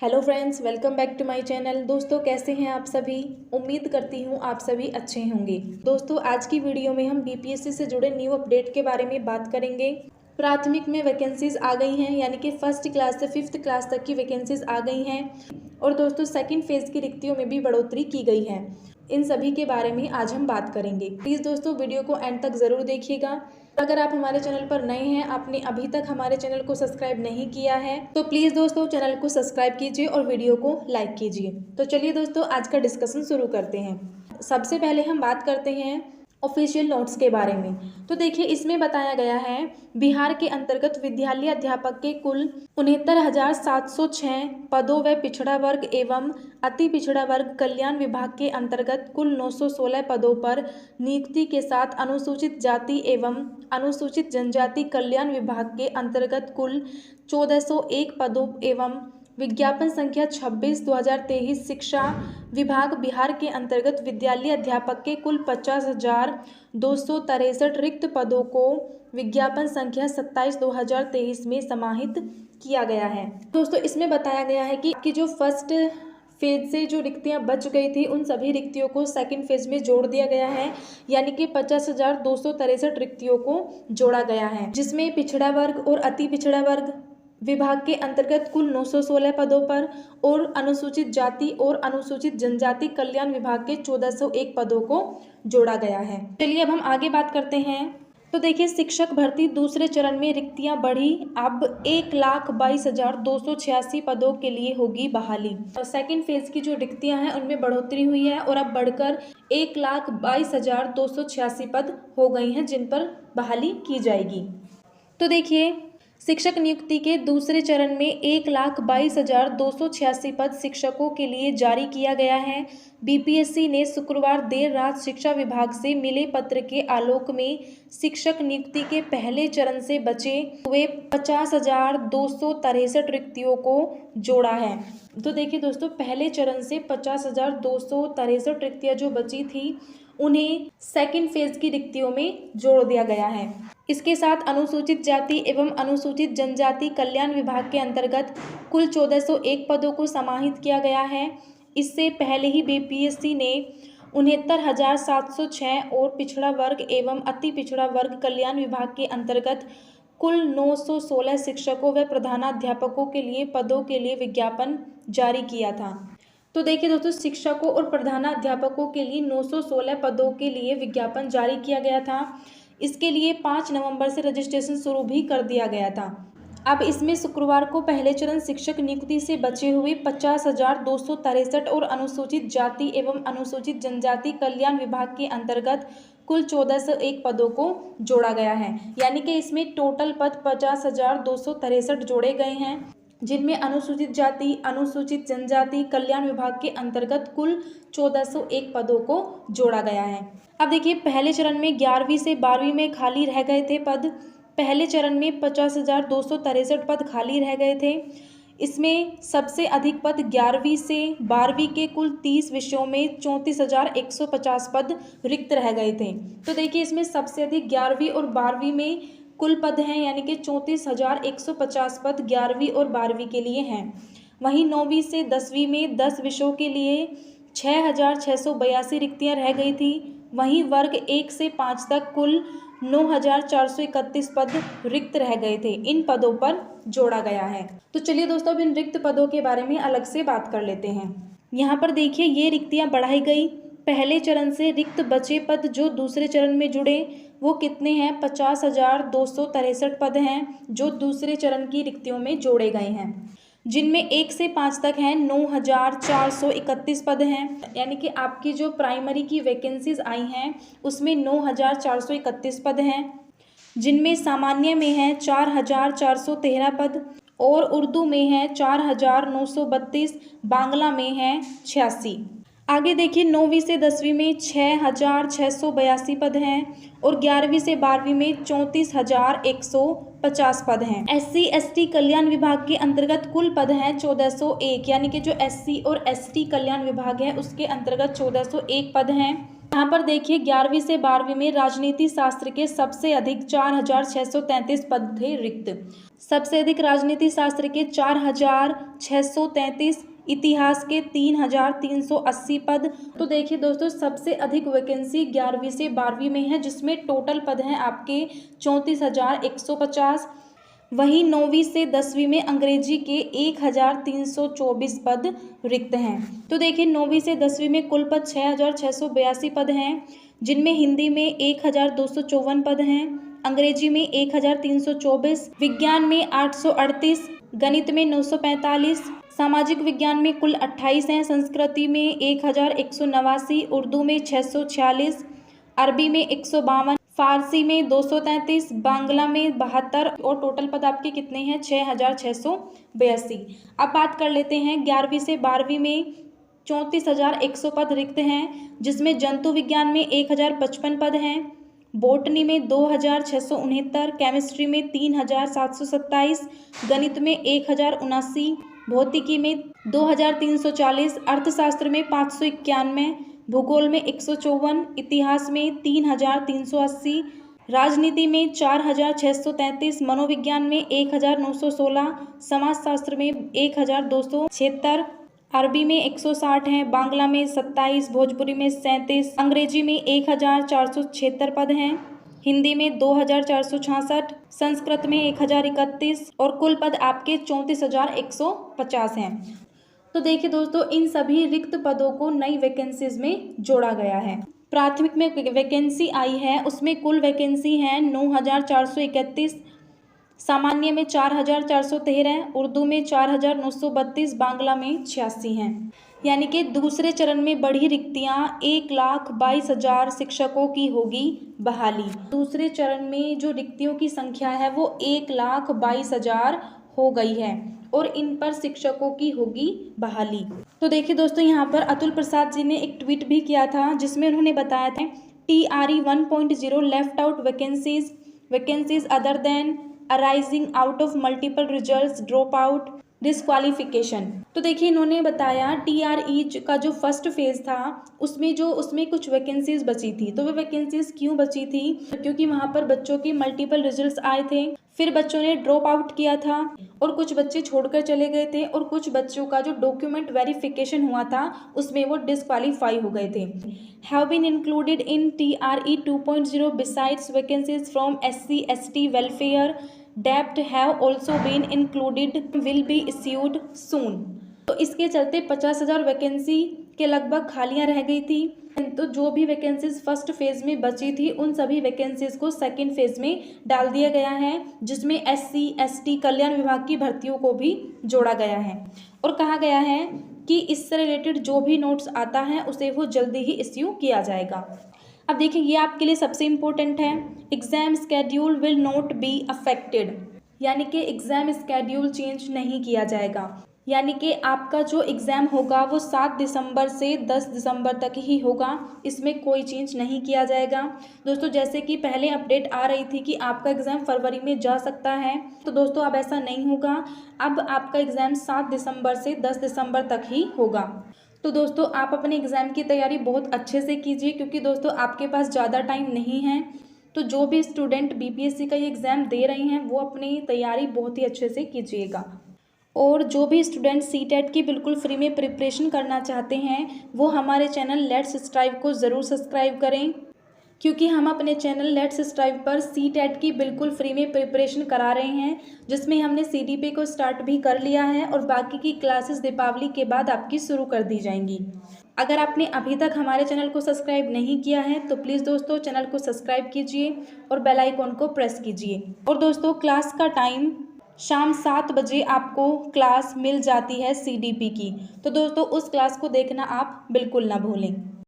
Hello friends, welcome back to my channel. दोस्तों, कैसे हैं आप सभी? उम्मीद करती हूँ आप सभी अच्छे होंगे। दोस्तों, आज की वीडियो में हम बीपीएससी से जुड़े न्यू अपडेट के बारे में बात करेंगे। प्राथमिक में वैकेंसीज आ गई हैं, यानी कि फर्स्ट क्लास से फिफ्थ क्लास तक की वैकेंसीज आ गई हैं। और दोस्तों, सेकंड फेज की रिक्तियों में भी बढ़ोतरी की गई है। इन सभी के बारे में आज हम बात करेंगे। प्लीज़ दोस्तों, वीडियो को एंड तक ज़रूर देखिएगा। अगर आप हमारे चैनल पर नए हैं, आपने अभी तक हमारे चैनल को सब्सक्राइब नहीं किया है, तो प्लीज़ दोस्तों चैनल को सब्सक्राइब कीजिए और वीडियो को लाइक कीजिए। तो चलिए दोस्तों, आज का डिस्कशन शुरू करते हैं। सबसे पहले हम बात करते हैं ऑफिशियल नोट्स के बारे में। तो देखिए, इसमें बताया गया है बिहार के अंतर्गत विद्यालय अध्यापक के कुल 69,706 पदों व पिछड़ा वर्ग एवं अति पिछड़ा वर्ग कल्याण विभाग के अंतर्गत कुल 916 पदों पर नियुक्ति के साथ अनुसूचित जाति एवं अनुसूचित जनजाति कल्याण विभाग के अंतर्गत कुल 1401 पदों एवं विज्ञापन संख्या 26/2023 शिक्षा विभाग बिहार के अंतर्गत विद्यालय अध्यापक के कुल 50,263 रिक्त पदों को विज्ञापन संख्या 27/2023 में समाहित किया गया है। दोस्तों, इसमें बताया गया है कि जो फर्स्ट फेज से जो रिक्तियां बच गई थी, उन सभी रिक्तियों को सेकंड फेज में जोड़ दिया गया है, यानी कि 50,263 रिक्तियों को जोड़ा गया है, जिसमें पिछड़ा वर्ग और अति पिछड़ा वर्ग विभाग के अंतर्गत कुल 916 पदों पर और अनुसूचित जाति और अनुसूचित जनजाति कल्याण विभाग के 1401 पदों को जोड़ा गया है। चलिए अब हम आगे बात करते हैं। तो देखिए, शिक्षक भर्ती दूसरे चरण में रिक्तियां बढ़ी। अब 1,22,286 पदों के लिए होगी बहाली। और सेकेंड फेज की जो रिक्तियां हैं उनमें बढ़ोतरी हुई है और अब बढ़कर 1,22,286 पद हो गई हैं, जिन पर बहाली की जाएगी। तो देखिए, शिक्षक नियुक्ति के दूसरे चरण में 1,22,286 पद शिक्षकों के लिए जारी किया गया है। बीपीएससी ने शुक्रवार देर रात शिक्षा विभाग से मिले पत्र के आलोक में शिक्षक नियुक्ति के पहले चरण से बचे हुए 50,263 रिक्तियों को जोड़ा है। तो देखिए दोस्तों, पहले चरण से 50,263 रिक्तियां जो बची थी, उन्हें सेकंड फेज की रिक्तियों में जोड़ दिया गया है। इसके साथ अनुसूचित जाति एवं अनुसूचित जनजाति कल्याण विभाग के अंतर्गत कुल 1401 पदों को समाहित किया गया है। इससे पहले ही बीपीएससी ने 69,706 और पिछड़ा वर्ग एवं अति पिछड़ा वर्ग कल्याण विभाग के अंतर्गत कुल 916 शिक्षकों व प्रधानाध्यापकों के लिए पदों के लिए विज्ञापन जारी किया था। तो देखिए दोस्तों, शिक्षकों और प्रधानाध्यापकों के लिए 916 पदों के लिए विज्ञापन जारी किया गया था। इसके लिए 5 नवंबर से रजिस्ट्रेशन शुरू भी कर दिया गया था। अब इसमें शुक्रवार को पहले चरण शिक्षक नियुक्ति से बचे हुए 50,263 और अनुसूचित जाति एवं अनुसूचित जनजाति कल्याण विभाग के अंतर्गत कुल 1401 पदों को जोड़ा गया है, यानी कि इसमें टोटल पद 50,263 जोड़े गए हैं, जिनमें अनुसूचित जाति अनुसूचित जनजाति कल्याण विभाग के अंतर्गत कुल 1401 पदों को जोड़ा गया है। अब देखिए, पहले चरण में 11वीं से 12वीं में खाली रह गए थे पद। पहले चरण में 50,263 पद खाली रह गए थे। इसमें सबसे अधिक पद 11वीं से 12वीं के कुल 30 विषयों में 34,150 पद रिक्त रह गए थे। तो देखिए, इसमें सबसे अधिक 11वीं और 12वीं में कुल पद हैं, यानी कि 34,150 पद 11वीं और 12वीं के लिए हैं। वहीं 9वीं से 10वीं में 10 विषयों के लिए 6,682 रिक्तियां रह गई थी। वहीं वर्ग 1 से 5 तक कुल 9,431 पद रिक्त रह गए थे। इन पदों पर जोड़ा गया है। तो चलिए दोस्तों, अब इन रिक्त पदों के बारे में अलग से बात कर लेते हैं। यहाँ पर देखिए, ये रिक्तियां बढ़ाई गई। पहले चरण से रिक्त बचे पद जो दूसरे चरण में जुड़े, वो कितने हैं? 50,263 पद हैं जो दूसरे चरण की रिक्तियों में जोड़े गए हैं, जिनमें 1 से 5 तक हैं 9,431 पद हैं, यानी कि आपकी जो प्राइमरी की वैकेंसीज आई हैं उसमें 9,431 पद हैं, जिनमें सामान्य में हैं 4,413 पद और उर्दू में हैं 4,932, बांग्ला में हैं 86। आगे देखिए, 9वीं से 10वीं में 6,682 पद हैं और 11वीं से 12वीं में 34,150 पद हैं। SC/ST कल्याण विभाग के अंतर्गत कुल पद हैं 1401, यानी कि जो SC और ST कल्याण विभाग है उसके अंतर्गत 1401 पद हैं। यहाँ पर देखिए 11वीं से 12वीं में राजनीति शास्त्र के सबसे अधिक 4,633 पद थे रिक्त। सबसे अधिक राजनीति शास्त्र के 4,633, इतिहास के 3,380 पद। तो देखिए दोस्तों सबसे अधिक वैकेंसी 11वीं से 12वीं में है, जिसमें टोटल पद हैं आपके 34,150। वहीं 9वीं से 10वीं में अंग्रेजी के 1,324 पद रिक्त हैं। तो देखिए 9वीं से 10वीं में कुल पद 6,682 पद हैं, जिनमें हिंदी में 1,254 पद हैं, अंग्रेजी में 1,324, विज्ञान में 838, गणित में 945, सामाजिक विज्ञान में कुल 28 हैं, संस्कृति में 1,189, उर्दू में 646, अरबी में 152, फारसी में 233, बांग्ला में 72 और टोटल पद आपके कितने हैं 6,682। अब बात कर लेते हैं 11वीं से 12वीं में 34,100 पद रिक्त हैं, जिसमें जंतु विज्ञान में 1,055 पद हैं, बॉटनी में 2,669, केमिस्ट्री में 3,727, गणित में 1,079, भौतिकी में 2,340, अर्थशास्त्र में 591, भूगोल में 154, इतिहास में 3,380, राजनीति में 4,633, मनोविज्ञान में 1,916, समाजशास्त्र में 1,276, अरबी में 160 हैं, बांग्ला में 27, भोजपुरी में 37, अंग्रेजी में 1,476 पद हैं, हिंदी में 2,466, संस्कृत में 1,031 और कुल पद आपके 34,150 हैं। तो देखिए दोस्तों इन सभी रिक्त पदों को नई वैकेंसीज में जोड़ा गया है। प्राथमिक में वैकेंसी आई है उसमें कुल वैकेंसी है 9,431, सामान्य में 4,413, उर्दू में 4,932, बांग्ला में 86 हैं। यानी कि दूसरे चरण में बढ़ी रिक्तियां 1,22,000 शिक्षकों की होगी बहाली। दूसरे चरण में जो रिक्तियों की संख्या है वो 1,22,000 हो गई है और इन पर शिक्षकों की होगी बहाली। तो देखिए दोस्तों यहाँ पर अतुल प्रसाद जी ने एक ट्वीट भी किया था, जिसमें उन्होंने बताया था TRE 1.0 left out vacancies other than arising out of multiple results, drop out, disqualification. तो देखिए इन्होंने बताया TRE का जो फर्स्ट फेज था उसमें कुछ वैकेंसीज बची थी। तो वो वैकेंसीज क्यों बची थी? क्योंकि वहाँ पर बच्चों के मल्टीपल रिजल्ट्स आए थे, फिर बच्चों ने ड्रॉप आउट किया था और कुछ बच्चे छोड़कर चले गए थे और कुछ बच्चों का जो डॉक्यूमेंट वेरिफिकेशन हुआ था उसमें वो डिस्क्वालीफाई हो गए थे। Have been included in TRE 2.0 besides vacancies from SC ST welfare dept have also been included will be issued soon. तो इसके चलते 50,000 वैकेंसी के लगभग खालियां रह गई थी। तो जो भी वैकेंसीज फर्स्ट फेज में बची थी उन सभी वैकेंसीज को सेकंड फेज में डाल दिया गया है, जिसमें SC ST कल्याण विभाग की भर्तियों को भी जोड़ा गया है और कहा गया है कि इससे रिलेटेड जो भी नोट्स आता है उसे वो जल्दी ही इश्यू किया जाएगा। अब देखिए ये आपके लिए सबसे इम्पोर्टेंट है, exam schedule will not be affected, यानी कि एग्जाम स्केड्यूल चेंज नहीं किया जाएगा। यानी कि आपका जो एग्ज़ाम होगा वो 7 दिसंबर से 10 दिसंबर तक ही होगा, इसमें कोई चेंज नहीं किया जाएगा। दोस्तों जैसे कि पहले अपडेट आ रही थी कि आपका एग्ज़ाम फरवरी में जा सकता है, तो दोस्तों अब ऐसा नहीं होगा। अब आपका एग्ज़ाम 7 दिसंबर से 10 दिसंबर तक ही होगा। तो दोस्तों आप अपने एग्ज़ाम की तैयारी बहुत अच्छे से कीजिए, क्योंकि दोस्तों आपके पास ज़्यादा टाइम नहीं है। तो जो भी स्टूडेंट BPSC का ये एग्ज़ाम दे रहे हैं वो अपनी तैयारी बहुत ही अच्छे से कीजिएगा। और जो भी स्टूडेंट CTET की बिल्कुल फ्री में प्रिपरेशन करना चाहते हैं वो हमारे चैनल लेट्स स्ट्राइव को ज़रूर सब्सक्राइब करें, क्योंकि हम अपने चैनल लेट्स स्ट्राइव पर CTET की बिल्कुल फ्री में प्रिपरेशन करा रहे हैं, जिसमें हमने CDP को स्टार्ट भी कर लिया है और बाकी की क्लासेस दीपावली के बाद आपकी शुरू कर दी जाएंगी। अगर आपने अभी तक हमारे चैनल को सब्सक्राइब नहीं किया है तो प्लीज़ दोस्तों चैनल को सब्सक्राइब कीजिए और बेल आइकॉन को प्रेस कीजिए। और दोस्तों क्लास का टाइम शाम 7 बजे आपको क्लास मिल जाती है CDP की, तो दोस्तों उस क्लास को देखना आप बिल्कुल ना भूलें।